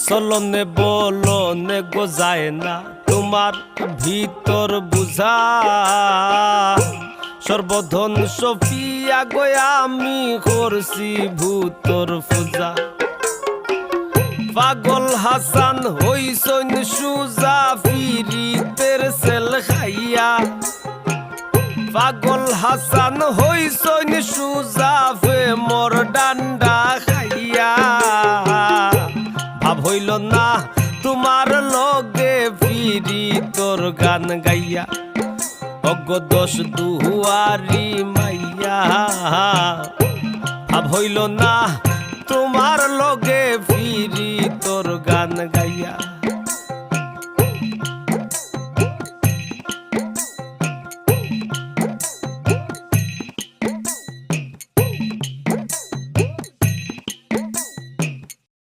চলনে বলনে গো যায় না তোমার ভিতর বুঝা সর্বধন সফিয়া গো আমি করছি ভূতর পূজা পাগল হাসান হইসন সুজা ফিরিতের সেল খাইয়া পাগল হাসান হইসন সুজা ফে মোর ডান্ডা খাইয়া ভাব হইল না তোমার লগে ফিরি তোর গান গাইয়া অজ্ঞ দোষ দুয়ারি মাইয়া ভাব হইল না তোমার লগে ফিরি তোর গান গাইয়া।